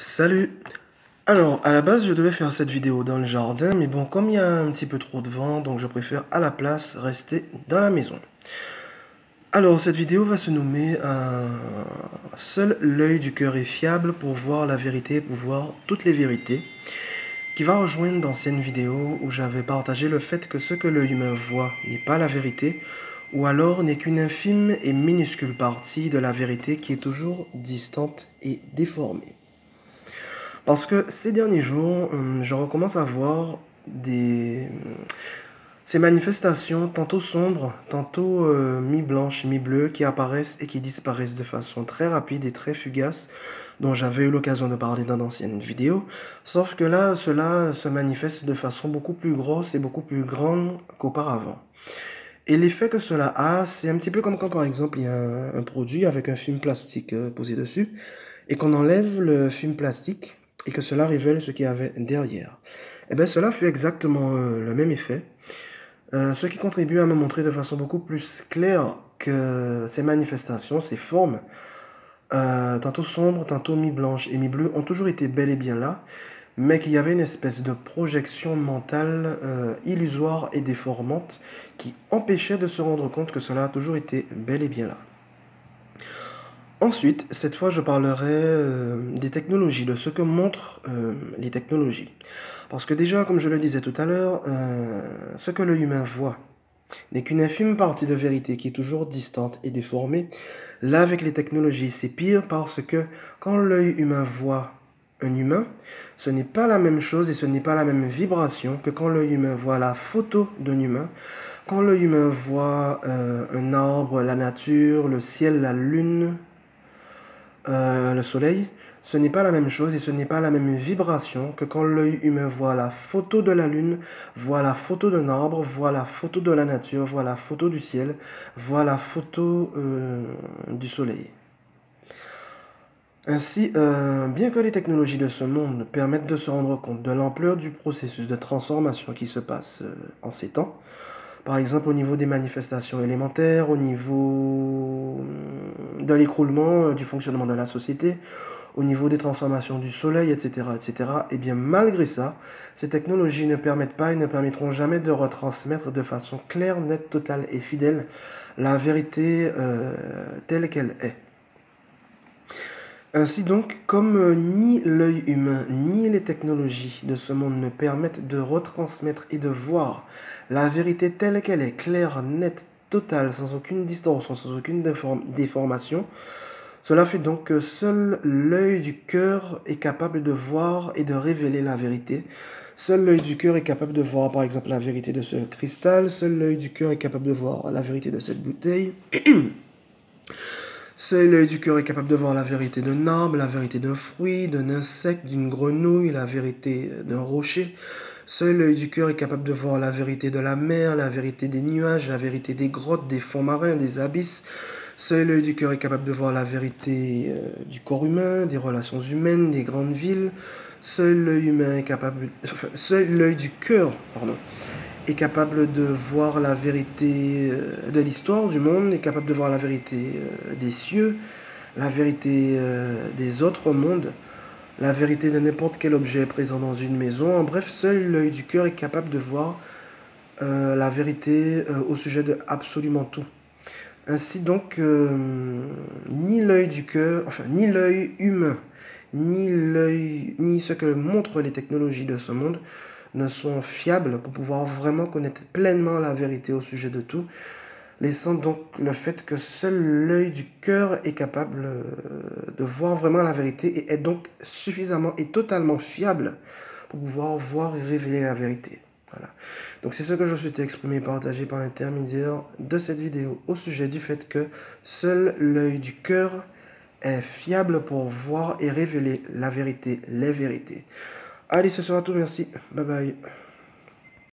Salut! Alors, à la base, je devais faire cette vidéo dans le jardin, mais bon, comme il y a un petit peu trop de vent, donc je préfère à la place rester dans la maison. Alors, cette vidéo va se nommer Seul l'œil du cœur est fiable pour voir la vérité, pour voir toutes les vérités, qui va rejoindre d'anciennes vidéos où j'avais partagé le fait que ce que l'œil humain voit n'est pas la vérité, ou alors n'est qu'une infime et minuscule partie de la vérité qui est toujours distante et déformée. Parce que ces derniers jours, je recommence à voir ces manifestations tantôt sombres, tantôt mi-blanches, mi-bleues, qui apparaissent et qui disparaissent de façon très rapide et très fugace, dont j'avais eu l'occasion de parler dans d'anciennes vidéos. Sauf que là, cela se manifeste de façon beaucoup plus grosse et beaucoup plus grande qu'auparavant. Et l'effet que cela a, c'est un petit peu comme quand par exemple il y a un produit avec un film plastique posé dessus, et qu'on enlève le film plastique, et que cela révèle ce qu'il y avait derrière. Et bien cela fait exactement le même effet, ce qui contribue à me montrer de façon beaucoup plus claire que ces manifestations, ces formes, tantôt sombres, tantôt mi-blanches et mi-bleues, ont toujours été bel et bien là, mais qu'il y avait une espèce de projection mentale illusoire et déformante qui empêchait de se rendre compte que cela a toujours été bel et bien là. Ensuite, cette fois, je parlerai des technologies, de ce que montrent les technologies. Parce que déjà, comme je le disais tout à l'heure, ce que l'œil humain voit n'est qu'une infime partie de vérité qui est toujours distante et déformée. Là, avec les technologies, c'est pire parce que quand l'œil humain voit un humain, ce n'est pas la même chose et ce n'est pas la même vibration que quand l'œil humain voit la photo d'un humain. Quand l'œil humain voit un arbre, la nature, le ciel, la lune, le soleil, ce n'est pas la même chose et ce n'est pas la même vibration que quand l'œil humain voit la photo de la lune, voit la photo d'un arbre, voit la photo de la nature, voit la photo du ciel, voit la photo du soleil. Ainsi, bien que les technologies de ce monde permettent de se rendre compte de l'ampleur du processus de transformation qui se passe en ces temps, par exemple au niveau des manifestations élémentaires, au niveau de l'écroulement du fonctionnement de la société, au niveau des transformations du soleil, etc., etc., et bien malgré ça, ces technologies ne permettent pas et ne permettront jamais de retransmettre de façon claire, nette, totale et fidèle la vérité telle qu'elle est. Ainsi donc, comme ni l'œil humain ni les technologies de ce monde ne permettent de retransmettre et de voir la vérité telle qu'elle est, claire, nette, totale, sans aucune distorsion, sans aucune déformation, cela fait donc que seul l'œil du cœur est capable de voir et de révéler la vérité. Seul l'œil du cœur est capable de voir par exemple la vérité de ce cristal, seul l'œil du cœur est capable de voir la vérité de cette bouteille. Seul l'œil du cœur est capable de voir la vérité d'un arbre, la vérité d'un fruit, d'un insecte, d'une grenouille, la vérité d'un rocher. Seul l'œil du cœur est capable de voir la vérité de la mer, la vérité des nuages, la vérité des grottes, des fonds marins, des abysses. Seul l'œil du cœur est capable de voir la vérité du corps humain, des relations humaines, des grandes villes. Seul l'œil humain est capable, seul l'œil du cœur, pardon, est capable de voir la vérité de l'histoire du monde, est capable de voir la vérité des cieux, la vérité des autres mondes, la vérité de n'importe quel objet présent dans une maison. En bref, seul l'œil du cœur est capable de voir la vérité au sujet de absolument tout. Ainsi donc, ni l'œil du cœur, enfin, ni l'œil humain, ni ce que montrent les technologies de ce monde ne sont fiables pour pouvoir vraiment connaître pleinement la vérité au sujet de tout, laissant donc le fait que seul l'œil du cœur est capable de voir vraiment la vérité et est donc suffisamment et totalement fiable pour pouvoir voir et révéler la vérité. Voilà. Donc c'est ce que je souhaitais exprimer et partager par l'intermédiaire de cette vidéo au sujet du fait que seul l'œil du cœur est fiable pour voir et révéler la vérité, les vérités. Allez, ce sera tout, merci. Bye bye.